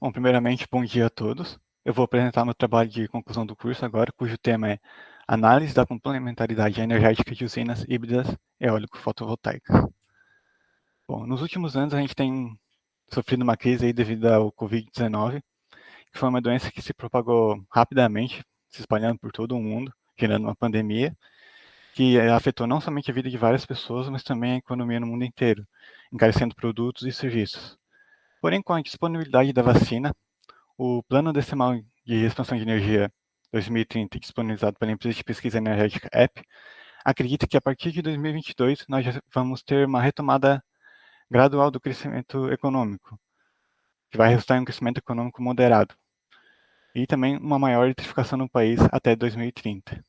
Bom, primeiramente, bom dia a todos. Eu vou apresentar meu trabalho de conclusão do curso agora, cujo tema é Análise da complementaridade energética de usinas híbridas eólico-fotovoltaicas. Bom, nos últimos anos a gente tem sofrido uma crise aí devido ao Covid-19, que foi uma doença que se propagou rapidamente, se espalhando por todo o mundo, gerando uma pandemia, que afetou não somente a vida de várias pessoas, mas também a economia no mundo inteiro, encarecendo produtos e serviços. Porém, com a disponibilidade da vacina, o Plano Decimal de Expansão de Energia 2030, disponibilizado pela empresa de pesquisa energética EP, acredita que a partir de 2022 nós já vamos ter uma retomada gradual do crescimento econômico, que vai resultar em um crescimento econômico moderado, e também uma maior eletrificação no país até 2030.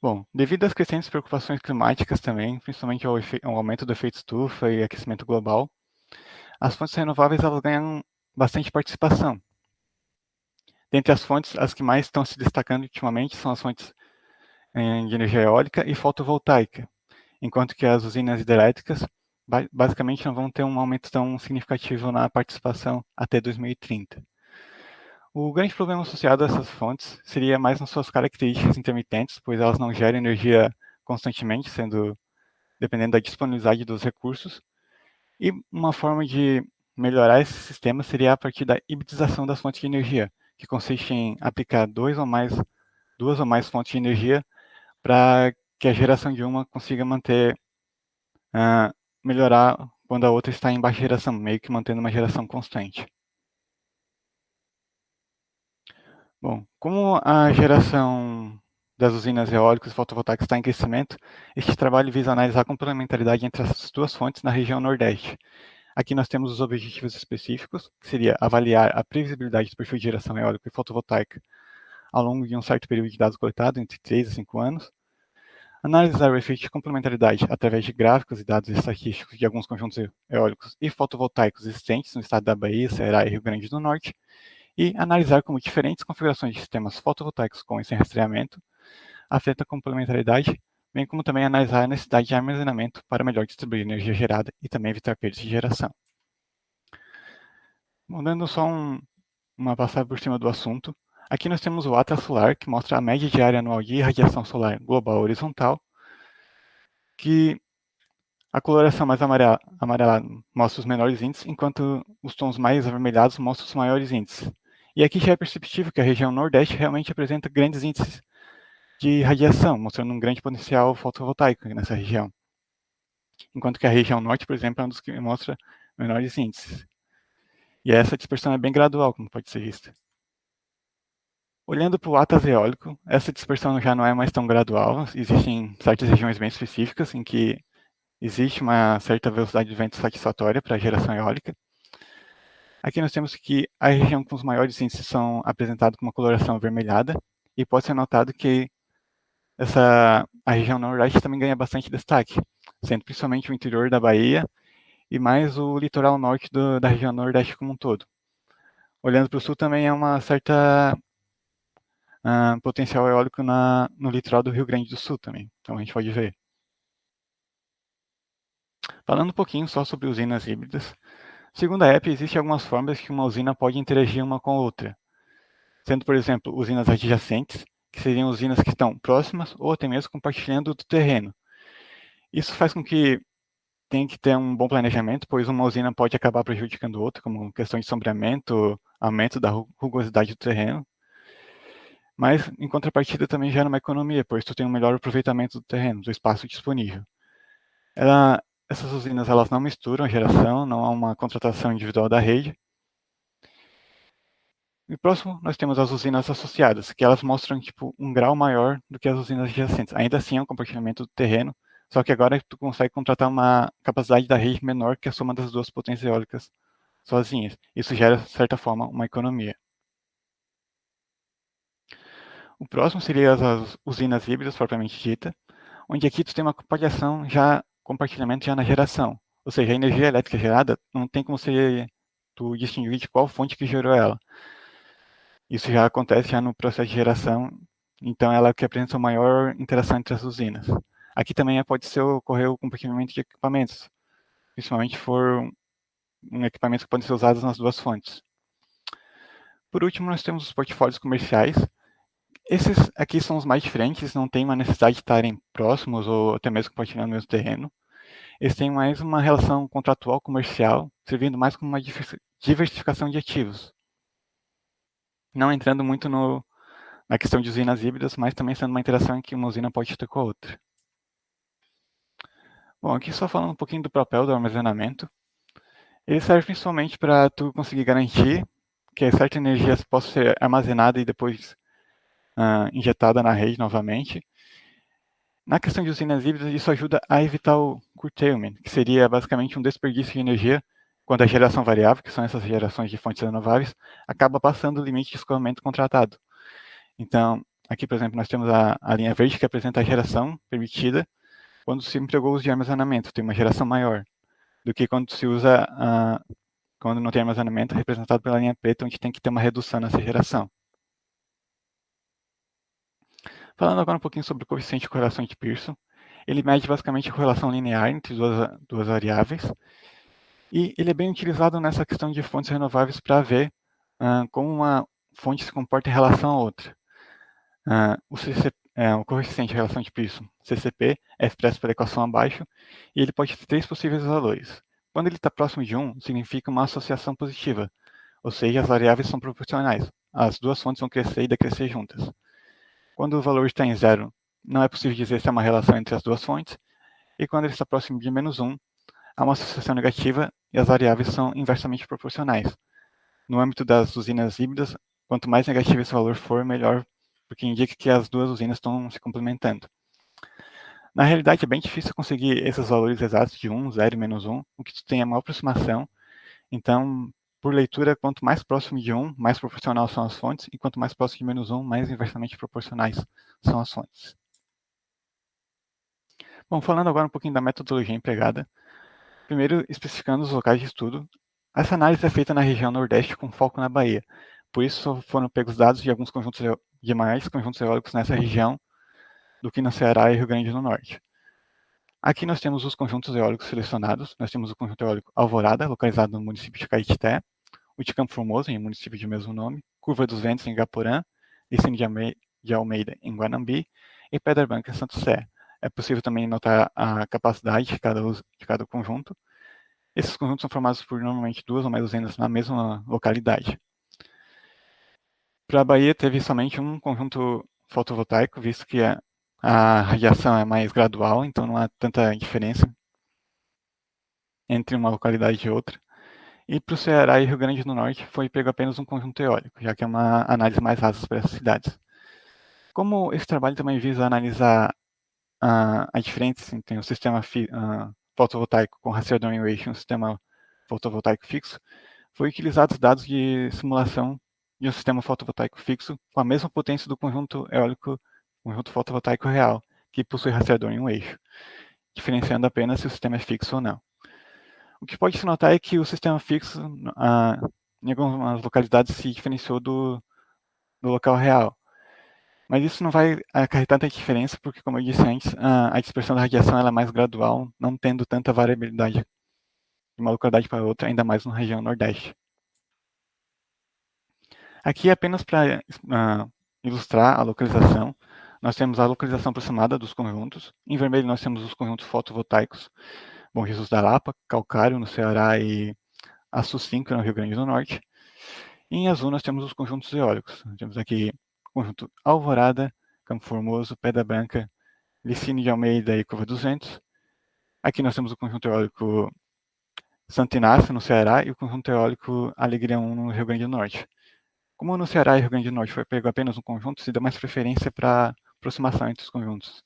Bom, devido às crescentes preocupações climáticas também, principalmente ao aumento do efeito estufa e aquecimento global, as fontes renováveis elas ganham bastante participação. Dentre as fontes, as que mais estão se destacando ultimamente são as fontes de energia eólica e fotovoltaica, enquanto que as usinas hidrelétricas basicamente não vão ter um aumento tão significativo na participação até 2030. O grande problema associado a essas fontes seria mais nas suas características intermitentes, pois elas não geram energia constantemente, sendo dependendo da disponibilidade dos recursos. E uma forma de melhorar esse sistema seria a partir da hibridização das fontes de energia, que consiste em aplicar duas ou mais fontes de energia para que a geração de uma consiga melhorar quando a outra está em baixa geração, meio que mantendo uma geração constante. Bom, como a geração das usinas eólicas e fotovoltaicas está em crescimento, este trabalho visa analisar a complementaridade entre essas duas fontes na região Nordeste. Aqui nós temos os objetivos específicos, que seria avaliar a previsibilidade do perfil de geração eólica e fotovoltaica ao longo de um certo período de dados coletados, entre 3 a 5 anos, analisar o efeito de complementaridade através de gráficos e dados estatísticos de alguns conjuntos eólicos e fotovoltaicos existentes no estado da Bahia, Ceará e Rio Grande do Norte, e analisar como diferentes configurações de sistemas fotovoltaicos com e sem rastreamento afetam a complementaridade, bem como também analisar a necessidade de armazenamento para melhor distribuir a energia gerada e também evitar perdas de geração. Dando só uma passada por cima do assunto, aqui nós temos o Atlas Solar, que mostra a média diária anual de radiação solar global horizontal, que a coloração mais amarelada mostra os menores índices, enquanto os tons mais avermelhados mostram os maiores índices. E aqui já é perceptível que a região Nordeste realmente apresenta grandes índices de radiação, mostrando um grande potencial fotovoltaico nessa região. Enquanto que a região Norte, por exemplo, é um dos que mostra menores índices. E essa dispersão é bem gradual, como pode ser vista. Olhando para o Atlas eólico, essa dispersão já não é mais tão gradual. Existem certas regiões bem específicas em que existe uma certa velocidade de vento satisfatória para a geração eólica. Aqui nós temos que a região com os maiores índices são apresentados com uma coloração avermelhada, e pode ser notado que a região nordeste também ganha bastante destaque, sendo principalmente o interior da Bahia e mais o litoral norte da região nordeste como um todo. Olhando para o sul também é uma certa potencial eólico no litoral do Rio Grande do Sul também, então a gente pode ver. Falando um pouquinho só sobre usinas híbridas, segundo a EP, existem algumas formas que uma usina pode interagir uma com a outra, sendo, por exemplo, usinas adjacentes, que seriam usinas que estão próximas ou até mesmo compartilhando do terreno. Isso faz com que tenha que ter um bom planejamento, pois uma usina pode acabar prejudicando outra, como questão de sombreamento, aumento da rugosidade do terreno. Mas, em contrapartida, também gera uma economia, pois tu tem um melhor aproveitamento do terreno, do espaço disponível. Essas usinas elas não misturam a geração, não há uma contratação individual da rede. E próximo, nós temos as usinas associadas, que elas mostram tipo um grau maior do que as usinas adjacentes. Ainda assim é um compartilhamento do terreno, só que agora tu consegue contratar uma capacidade da rede menor que a soma das duas potências eólicas sozinhas. Isso gera, de certa forma, uma economia. O próximo seria as usinas híbridas, propriamente dita, onde aqui tu tem uma compartilhamento já na geração. Ou seja, a energia elétrica gerada não tem como tu distinguir de qual fonte que gerou ela. Isso já acontece já no processo de geração, então ela é que apresenta a maior interação entre as usinas. Aqui também pode ocorrer o compartilhamento de equipamentos, principalmente for equipamentos que podem ser usados nas duas fontes. Por último, nós temos os portfólios comerciais. Esses aqui são os mais diferentes, não tem uma necessidade de estarem próximos ou até mesmo compartilhando o mesmo terreno. Eles têm mais uma relação contratual comercial, servindo mais como uma diversificação de ativos. Não entrando muito na questão de usinas híbridas, mas também sendo uma interação que uma usina pode ter com a outra. Bom, aqui só falando um pouquinho do papel do armazenamento. Ele serve principalmente para tu conseguir garantir que certa energia possa ser armazenada e depois injetada na rede novamente. Na questão de usinas híbridas, isso ajuda a evitar o curtailment, que seria basicamente um desperdício de energia quando a geração variável, que são essas gerações de fontes renováveis, acaba passando o limite de escoamento contratado. Então, aqui, por exemplo, nós temos a linha verde que apresenta a geração permitida quando se empregou o uso de armazenamento, tem uma geração maior do que quando se usa quando não tem armazenamento, representado pela linha preta, onde tem que ter uma redução nessa geração. Falando agora um pouquinho sobre o coeficiente de correlação de Pearson, ele mede basicamente a correlação linear entre duas variáveis, e ele é bem utilizado nessa questão de fontes renováveis para ver como uma fonte se comporta em relação à outra. O coeficiente de relação de Pearson, CCP, é expresso pela equação abaixo, e ele pode ter três possíveis valores. Quando ele está próximo de 1, significa uma associação positiva, ou seja, as variáveis são proporcionais. As duas fontes vão crescer e decrescer juntas. Quando o valor está em 0, não é possível dizer se há uma relação entre as duas fontes, e quando ele está próximo de menos 1, há uma associação negativa e as variáveis são inversamente proporcionais. No âmbito das usinas híbridas, quanto mais negativo esse valor for, melhor, porque indica que as duas usinas estão se complementando. Na realidade, é bem difícil conseguir esses valores exatos de 1, 0 e menos 1, o que tem a maior aproximação. Então, por leitura, quanto mais próximo de 1, mais proporcional são as fontes, e quanto mais próximo de menos 1, mais inversamente proporcionais são as fontes. Bom, falando agora um pouquinho da metodologia empregada, primeiro especificando os locais de estudo. Essa análise é feita na região Nordeste com foco na Bahia, por isso foram pegos dados de alguns conjuntos de mais conjuntos eólicos nessa região do que no Ceará e Rio Grande do Norte. Aqui nós temos os conjuntos eólicos selecionados. Nós temos o conjunto eólico Alvorada, localizado no município de Caetité, o de Campo Formoso, em município de mesmo nome, Curva dos Ventos, em Igaporã, Licínio de Almeida, em Guanambi, e Pedra Branca, em Santo Sé. É possível também notar a capacidade de cada conjunto. Esses conjuntos são formados por normalmente duas ou mais usinas na mesma localidade. Para a Bahia, teve somente um conjunto fotovoltaico, visto que a radiação é mais gradual, então não há tanta diferença entre uma localidade e outra. E para o Ceará e Rio Grande do Norte foi pego apenas um conjunto eólico, já que é uma análise mais rasa para essas cidades. Como esse trabalho também visa analisar a diferença entre o sistema fotovoltaico com rastreador em eixo e um sistema fotovoltaico fixo, foi utilizados dados de simulação de um sistema fotovoltaico fixo com a mesma potência do conjunto eólico, conjunto fotovoltaico real, que possui rastreador em um eixo, diferenciando apenas se o sistema é fixo ou não. O que pode se notar é que o sistema fixo, em algumas localidades, se diferenciou do local real. Mas isso não vai acarretar tanta diferença, porque, como eu disse antes, a dispersão da radiação ela é mais gradual, não tendo tanta variabilidade de uma localidade para outra, ainda mais na região Nordeste. Aqui, apenas para ilustrar a localização, nós temos a localização aproximada dos conjuntos. Em vermelho, nós temos os conjuntos fotovoltaicos, Bom Jesus da Lapa, Calcário, no Ceará, e Açu 5, no Rio Grande do Norte. E em azul, nós temos os conjuntos eólicos. Temos aqui o conjunto Alvorada, Campo Formoso, Pedra Branca, Licínio de Almeida e Curva dos Ventos. Aqui nós temos o conjunto eólico Santo Inácio, no Ceará, e o conjunto eólico Alegria 1, no Rio Grande do Norte. Como no Ceará e Rio Grande do Norte foi pego apenas um conjunto, se dá mais preferência para aproximação entre os conjuntos.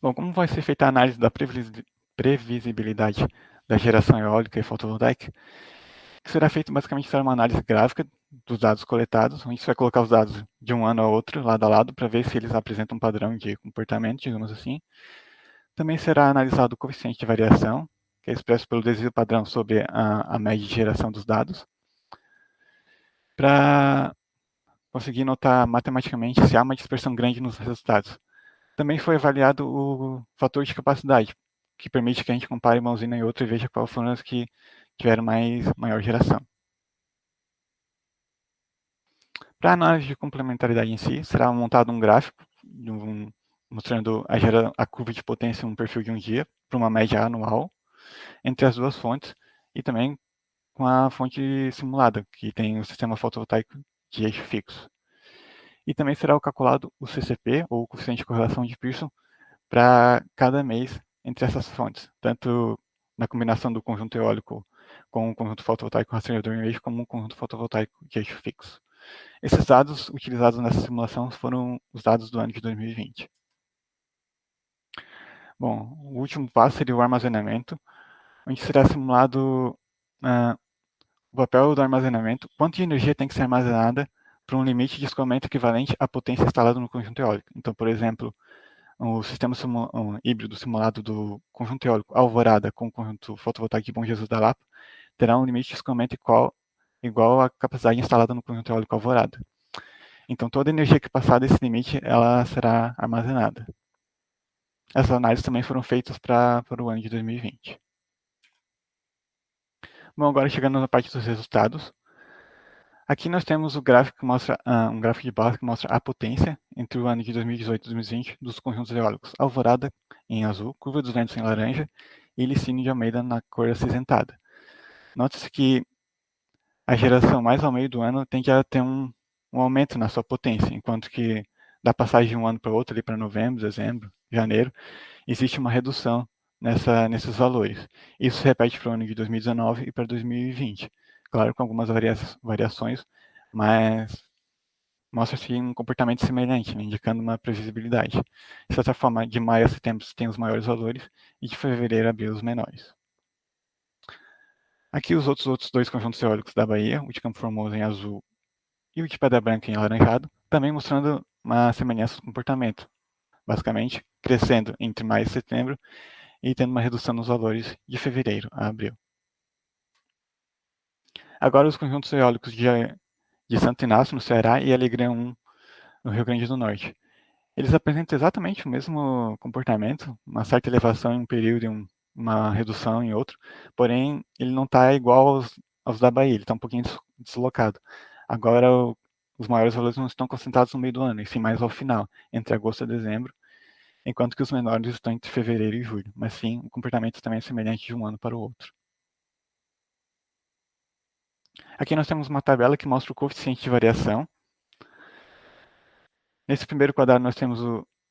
Bom, como vai ser feita a análise da previsibilidade da geração eólica e fotovoltaica? Que será feito basicamente será uma análise gráfica dos dados coletados, onde você vai colocar os dados de um ano a outro, lado a lado, para ver se eles apresentam um padrão de comportamento, digamos assim. Também será analisado o coeficiente de variação, que é expresso pelo desvio padrão sobre a média de geração dos dados, para conseguir notar matematicamente se há uma dispersão grande nos resultados. Também foi avaliado o fator de capacidade, que permite que a gente compare uma usina e outra e veja quais foram as que tiveram maior geração. Para a análise de complementaridade em si, será montado um gráfico mostrando a curva de potência em um perfil de um dia para uma média anual entre as duas fontes e também com a fonte simulada, que tem o sistema fotovoltaico de eixo fixo. E também será calculado o CCP, ou coeficiente de correlação de Pearson, para cada mês entre essas fontes, tanto na combinação do conjunto eólico com o conjunto fotovoltaico rastreador em eixo, como o conjunto fotovoltaico de eixo fixo. Esses dados utilizados nessa simulação foram os dados do ano de 2020. Bom, o último passo seria o armazenamento, onde será simulado o papel do armazenamento, quanto de energia tem que ser armazenada para um limite de escoamento equivalente à potência instalada no conjunto eólico. Então, por exemplo, o sistema híbrido simulado do conjunto eólico Alvorada com o conjunto fotovoltaico de Bom Jesus da Lapa terá um limite de escoamento igual à capacidade instalada no conjunto eólico Alvorada. Então, toda a energia que passar desse limite, ela será armazenada. Essas análises também foram feitas para o ano de 2020. Bom, agora chegando na parte dos resultados. Aqui nós temos o gráfico que mostra um gráfico de base que mostra a potência entre o ano de 2018 e 2020 dos conjuntos eólicos Alvorada em azul, Curva dos Ventos em laranja e Licínio de Almeida na cor acinzentada. Note-se que a geração mais ao meio do ano tende a ter um aumento na sua potência, enquanto que da passagem de um ano para outro, ali para novembro, dezembro, janeiro, existe uma redução nesses valores. Isso se repete para o ano de 2019 e para 2020. Claro, com algumas variações, mas mostra-se um comportamento semelhante, né, indicando uma previsibilidade. De certa forma, de maio a setembro tem os maiores valores e de fevereiro a abril os menores. Aqui os outros dois conjuntos eólicos da Bahia, o de Campo Formoso em azul e o de Pedra Branca em alaranjado, também mostrando uma semelhança de comportamento, basicamente crescendo entre maio e setembro e tendo uma redução nos valores de fevereiro a abril. Agora os conjuntos eólicos de Santo Inácio, no Ceará, e Alegria 1, no Rio Grande do Norte. Eles apresentam exatamente o mesmo comportamento, uma certa elevação em um período e uma redução em outro, porém ele não está igual aos da Bahia, ele está um pouquinho deslocado. Agora os maiores valores não estão concentrados no meio do ano, e sim mais ao final, entre agosto e dezembro, enquanto que os menores estão entre fevereiro e julho, mas sim o comportamento também é semelhante de um ano para o outro. Aqui nós temos uma tabela que mostra o coeficiente de variação. Nesse primeiro quadrado nós temos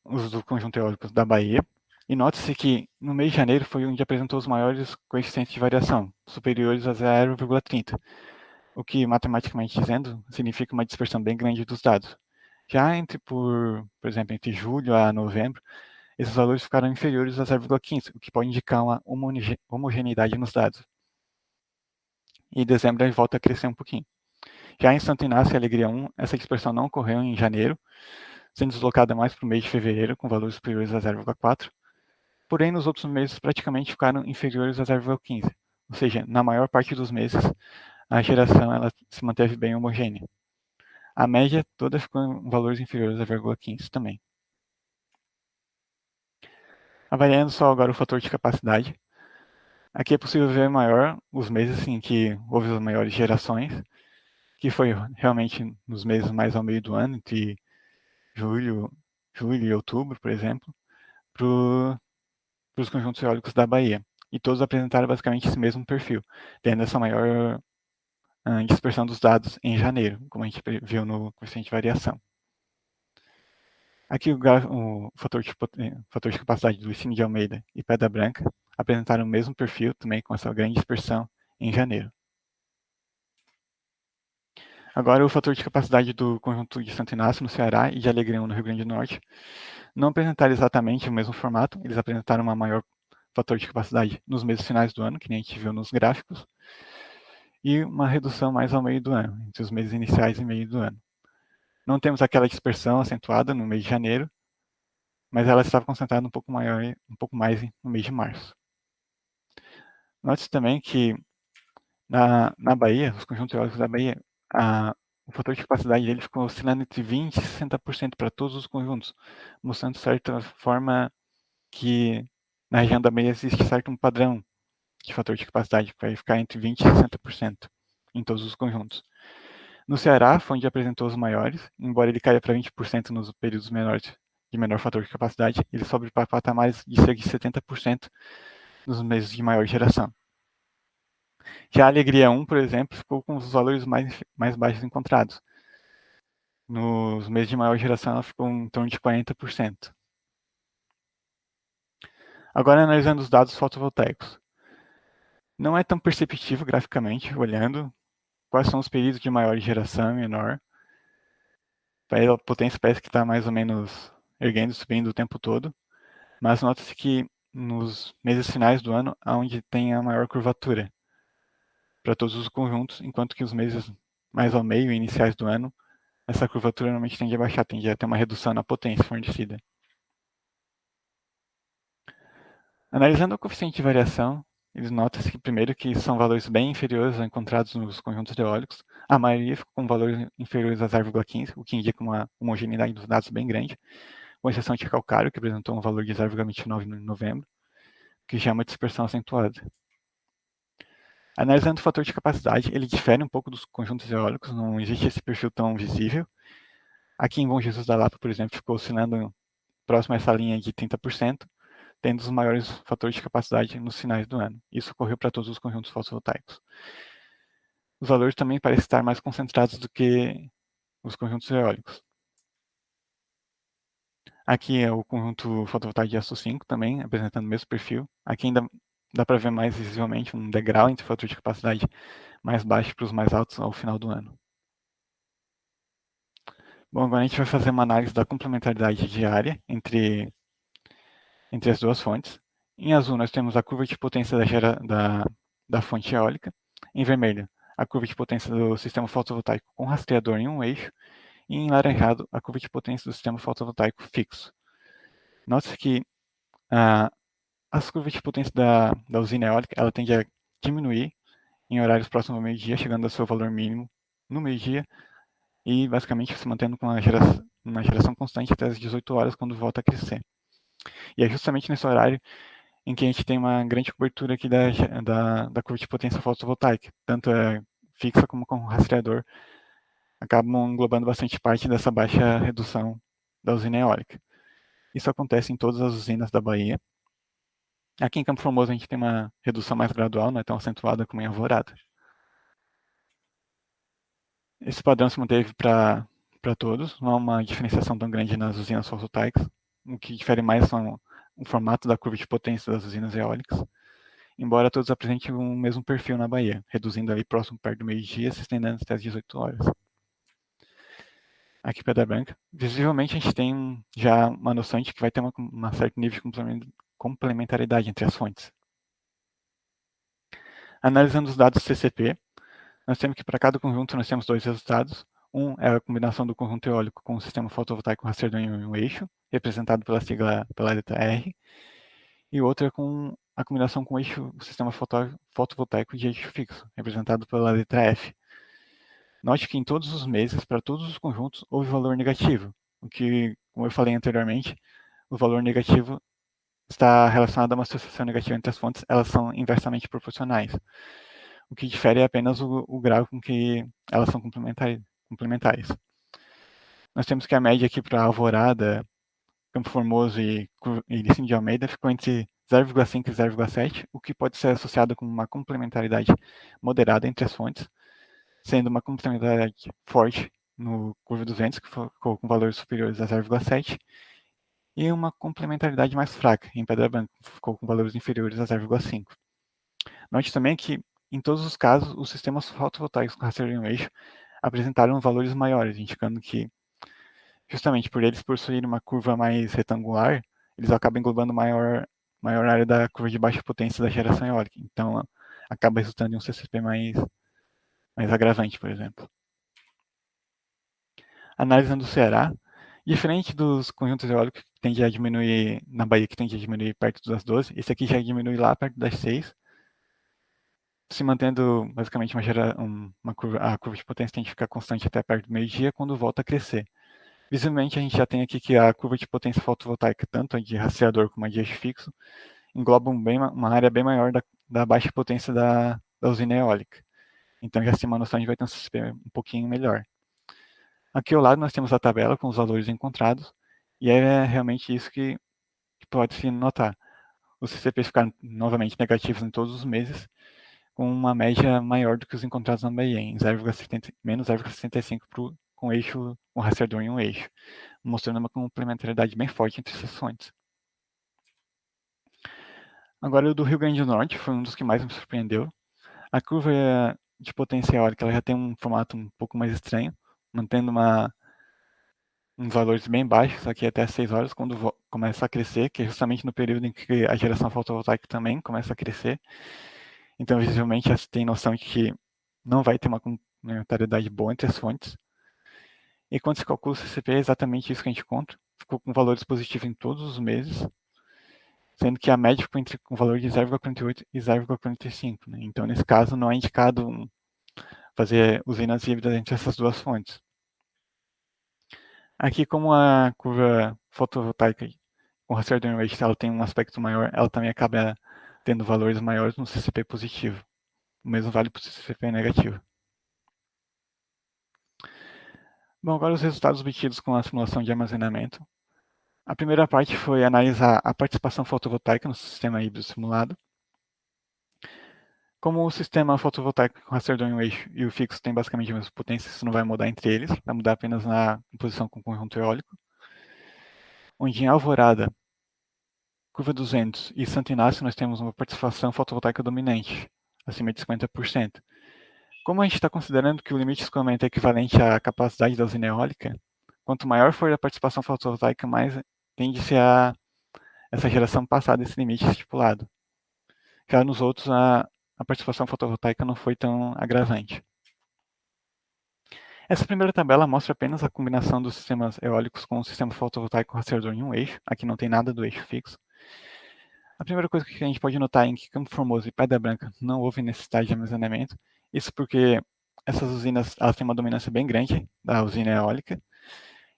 os do conjunto eólico da Bahia. E note-se que no mês de janeiro foi onde apresentou os maiores coeficientes de variação, superiores a 0,30, o que, matematicamente dizendo, significa uma dispersão bem grande dos dados. Já por exemplo, entre julho a novembro, esses valores ficaram inferiores a 0,15, o que pode indicar uma homogeneidade nos dados. E em dezembro ele volta a crescer um pouquinho. Já em Santo Inácio e Alegria 1, essa dispersão não ocorreu em janeiro, sendo deslocada mais para o mês de fevereiro, com valores superiores a 0,4. Porém, nos outros meses praticamente ficaram inferiores a 0,15. Ou seja, na maior parte dos meses, a geração ela se manteve bem homogênea. A média toda ficou em valores inferiores a 0,15 também. Avaliando só agora o fator de capacidade, aqui é possível ver maior os meses em que houve as maiores gerações, que foi realmente nos meses mais ao meio do ano, entre julho e outubro, por exemplo, para os conjuntos eólicos da Bahia. E todos apresentaram basicamente esse mesmo perfil, tendo essa maior dispersão dos dados em janeiro, como a gente viu no coeficiente de variação. Aqui o fator de capacidade do Licínio de Almeida e Pedra Branca apresentaram o mesmo perfil, também com essa grande dispersão em janeiro. Agora, o fator de capacidade do conjunto de Santo Inácio, no Ceará, e de Alegria, no Rio Grande do Norte, não apresentaram exatamente o mesmo formato, eles apresentaram uma maior fator de capacidade nos meses finais do ano, que nem a gente viu nos gráficos, e uma redução mais ao meio do ano, entre os meses iniciais e meio do ano. Não temos aquela dispersão acentuada no mês de janeiro, mas ela estava concentrada um pouco mais no mês de março. Note-se também que na Bahia, os conjuntos eólicos da Bahia, o fator de capacidade dele ficou oscilando entre 20% e 60% para todos os conjuntos, mostrando de certa forma que Na região da meia existe certo um padrão de fator de capacidade, que vai ficar entre 20% e 60% em todos os conjuntos. No Ceará foi onde apresentou os maiores, embora ele caia para 20% nos períodos menores de menor fator de capacidade, ele sobe para patamares de cerca de 70% nos meses de maior geração. Já a Alegria 1, por exemplo, ficou com os valores mais baixos encontrados. Nos meses de maior geração, ela ficou em torno de 40%. Agora, analisando os dados fotovoltaicos. Não é tão perceptível graficamente, olhando quais são os períodos de maior geração e menor. A potência parece que está mais ou menos erguendo, subindo o tempo todo, mas nota-se que nos meses finais do ano, onde tem a maior curvatura para todos os conjuntos, enquanto que os meses mais ao meio, iniciais do ano, essa curvatura normalmente tende a baixar, tende a ter uma redução na potência fornecida. Analisando o coeficiente de variação, eles notam-se que, primeiro, que são valores bem inferiores aos encontrados nos conjuntos eólicos. A maioria ficou com valores inferiores a 0,15, o que indica uma homogeneidade dos dados bem grande, com exceção de Calcário, que apresentou um valor de 0,29 em novembro, que já é uma dispersão acentuada. Analisando o fator de capacidade, ele difere um pouco dos conjuntos eólicos, não existe esse perfil tão visível. Aqui em Bom Jesus da Lapa, por exemplo, ficou oscilando próximo a essa linha de 30%, tendo os maiores fatores de capacidade nos finais do ano. Isso ocorreu para todos os conjuntos fotovoltaicos. Os valores também parecem estar mais concentrados do que os conjuntos eólicos. Aqui é o conjunto fotovoltaico de aço 5 também, apresentando o mesmo perfil. Aqui ainda dá para ver mais visivelmente um degrau entre o fator de capacidade mais baixo para os mais altos ao final do ano. Bom, agora a gente vai fazer uma análise da complementaridade diária entre as duas fontes. Em azul, nós temos a curva de potência da fonte eólica. Em vermelho, a curva de potência do sistema fotovoltaico com rastreador em um eixo. E em laranjado, a curva de potência do sistema fotovoltaico fixo. Note que as curvas de potência da usina eólica ela tende a diminuir em horários próximos ao meio-dia, chegando ao seu valor mínimo no meio-dia e basicamente se mantendo com uma geração constante até as 18 horas, quando volta a crescer. E é justamente nesse horário em que a gente tem uma grande cobertura aqui da curva de potência fotovoltaica, tanto fixa como com rastreador, acabam englobando bastante parte dessa baixa redução da usina eólica. Isso acontece em todas as usinas da Bahia. Aqui em Campo Formoso a gente tem uma redução mais gradual, não é tão acentuada como em Alvorada. Esse padrão se manteve para todos, não há uma diferenciação tão grande nas usinas fotovoltaicas. O que difere mais são o formato da curva de potência das usinas eólicas, embora todos apresentem o mesmo perfil na Bahia, reduzindo ali próximo perto do meio-dia, se estendendo até as 18 horas. Aqui Pedra Branca, visivelmente a gente tem já uma noção de que vai ter uma certo nível de complementaridade entre as fontes. Analisando os dados CCP, nós temos que para cada conjunto nós temos dois resultados. Um é a combinação do conjunto eólico com o sistema fotovoltaico rastreador em um eixo, representado pela letra R, e o outro é com a combinação com o sistema fotovoltaico de eixo fixo, representado pela letra F. Note que em todos os meses, para todos os conjuntos, houve valor negativo, o que, como eu falei anteriormente, o valor negativo está relacionado a uma associação negativa entre as fontes, elas são inversamente proporcionais. O que difere é apenas o grau com que elas são complementares. Nós temos que a média aqui para Alvorada, Campo Formoso e Licínio de Almeida ficou entre 0,5 e 0,7, o que pode ser associado com uma complementaridade moderada entre as fontes, sendo uma complementaridade forte no Curva dos Ventos, que ficou com valores superiores a 0,7, e uma complementaridade mais fraca em Pedra Branca, que ficou com valores inferiores a 0,5. Note também que, em todos os casos, os sistemas fotovoltaicos com rastreio em eixo apresentaram valores maiores, indicando que, justamente por eles possuírem uma curva mais retangular, eles acabam englobando maior área da curva de baixa potência da geração eólica. Então, acaba resultando em um CCP mais agravante, por exemplo. Analisando o Ceará, diferente dos conjuntos eólicos que tende a diminuir na Bahia, que tende a diminuir perto das 12, esse aqui já diminui lá perto das 6, se mantendo basicamente a curva de potência tende a ficar constante até perto do meio-dia, quando volta a crescer. Visivelmente, a gente já tem aqui que a curva de potência fotovoltaica, tanto a de rastreador como a de eixo fixo, engloba uma área bem maior da baixa potência da usina eólica. Então já se tem uma noção de vai ter um CCP um pouquinho melhor. Aqui ao lado nós temos a tabela com os valores encontrados, e é realmente isso que pode se notar. Os CCPs ficaram novamente negativos em todos os meses, com uma média maior do que os encontrados na Bahia, em menos 0,65 com o eixo, com rastreador em um eixo, mostrando uma complementaridade bem forte entre essas fontes. Agora, o do Rio Grande do Norte foi um dos que mais me surpreendeu. A curva de potência eólica ela já tem um formato um pouco mais estranho, mantendo uns valores bem baixos, aqui até 6 horas, quando começa a crescer, que é justamente no período em que a geração fotovoltaica também começa a crescer. Então, visivelmente, você tem noção de que não vai ter uma complementaridade boa entre as fontes. E quando se calcula o CCP, é exatamente isso que a gente conta. Ficou com valores positivos em todos os meses, sendo que a média ficou com valor de 0,48 e 0,45. Né? Então, nesse caso, não é indicado fazer usinas híbridas entre essas duas fontes. Aqui, como a curva fotovoltaica com rastreador rate ela tem um aspecto maior, ela também acaba tendo valores maiores no CCP positivo. O mesmo vale para o CCP negativo. Bom, agora os resultados obtidos com a simulação de armazenamento. A primeira parte foi analisar a participação fotovoltaica no sistema híbrido simulado. Como o sistema fotovoltaico com rastreador em um eixo e o fixo tem basicamente a mesma potência, isso não vai mudar entre eles, vai mudar apenas na composição com o conjunto eólico. Onde em Alvorada, Curva dos Ventos e Santo Inácio nós temos uma participação fotovoltaica dominante, acima de 50%. Como a gente está considerando que o limite de escoamento é equivalente à capacidade da usina eólica, quanto maior for a participação fotovoltaica, mais tende-se a essa geração passar desse limite estipulado. Já nos outros, a participação fotovoltaica não foi tão agravante. Essa primeira tabela mostra apenas a combinação dos sistemas eólicos com o sistema fotovoltaico rastreador em um eixo. Aqui não tem nada do eixo fixo. A primeira coisa que a gente pode notar é que Campo Formoso e Pedra Branca não houve necessidade de armazenamento. Isso porque essas usinas elas têm uma dominância bem grande da usina eólica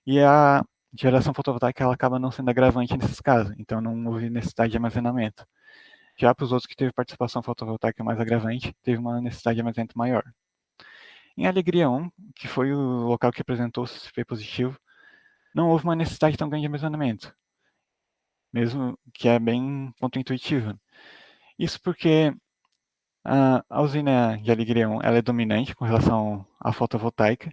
e a geração fotovoltaica ela acaba não sendo agravante nesses casos, então não houve necessidade de armazenamento. Já para os outros que teve participação fotovoltaica mais agravante, teve uma necessidade de armazenamento maior. Em Alegria 1, que foi o local que apresentou o CCP positivo, não houve uma necessidade tão grande de armazenamento, mesmo que é bem contra-intuitivo. Isso porque a usina de Alegria 1 ela é dominante com relação à fotovoltaica.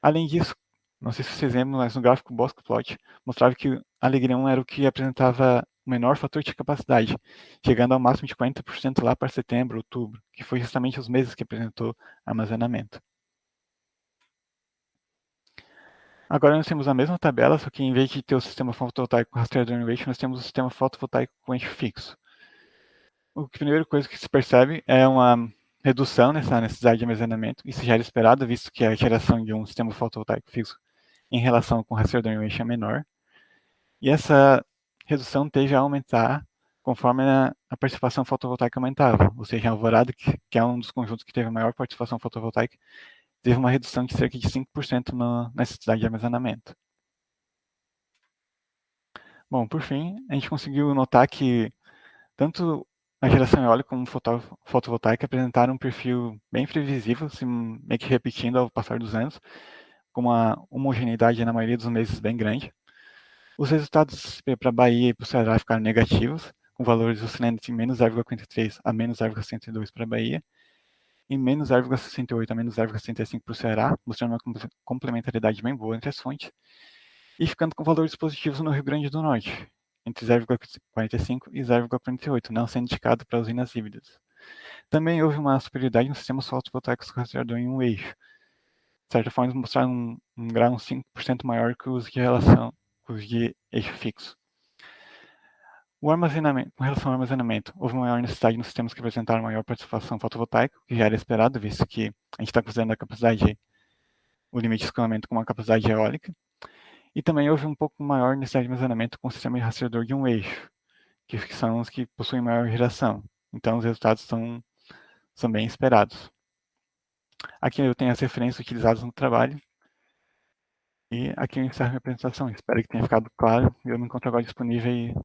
Além disso, não sei se vocês lembram, mas no gráfico Bosco Plot mostrava que a Alegria 1 era o que apresentava o menor fator de capacidade, chegando ao máximo de 40% lá para setembro, outubro, que foi justamente os meses que apresentou armazenamento. Agora nós temos a mesma tabela, só que em vez de ter o sistema fotovoltaico com rastreador em eixo, nós temos o sistema fotovoltaico com eixo fixo. A primeira coisa que se percebe é uma redução nessa necessidade de armazenamento. Isso já era esperado, visto que a geração de um sistema fotovoltaico fixo em relação com o rastreador em eixo é menor. E essa redução tende a aumentar conforme a participação fotovoltaica aumentava. Ou seja, a Alvorada, que é um dos conjuntos que teve a maior participação fotovoltaica, teve uma redução de cerca de 5% na necessidade de armazenamento. Bom, por fim, a gente conseguiu notar que tanto a geração eólica como fotovoltaica apresentaram um perfil bem previsível, se meio que repetindo ao passar dos anos, com uma homogeneidade na maioria dos meses bem grande. Os resultados para a Bahia e para o Ceará ficaram negativos, com valores oscilando de menos 0,43 a menos 0,62 para a Bahia, e menos 0,68 a menos 0,65 para o Ceará, mostrando uma complementaridade bem boa entre as fontes, e ficando com valores positivos no Rio Grande do Norte, entre 0,45 e 0,48, não sendo indicado para usinas híbridas. Também houve uma superioridade nos sistemas fotovoltaicos com rastreador em um eixo. De certa forma, eles mostraram um grau 5% maior que os de eixo fixo. O armazenamento, com relação ao armazenamento, houve uma maior necessidade nos sistemas que apresentaram maior participação fotovoltaica, que já era esperado, visto que a gente está considerando a capacidade, o limite de escoamento com uma capacidade eólica. E também houve um pouco maior necessidade de armazenamento com o sistema de rastreador de um eixo, que são os que possuem maior geração. Então, os resultados são bem esperados. Aqui eu tenho as referências utilizadas no trabalho. E aqui eu encerro minha apresentação. Espero que tenha ficado claro. Eu me encontro agora disponível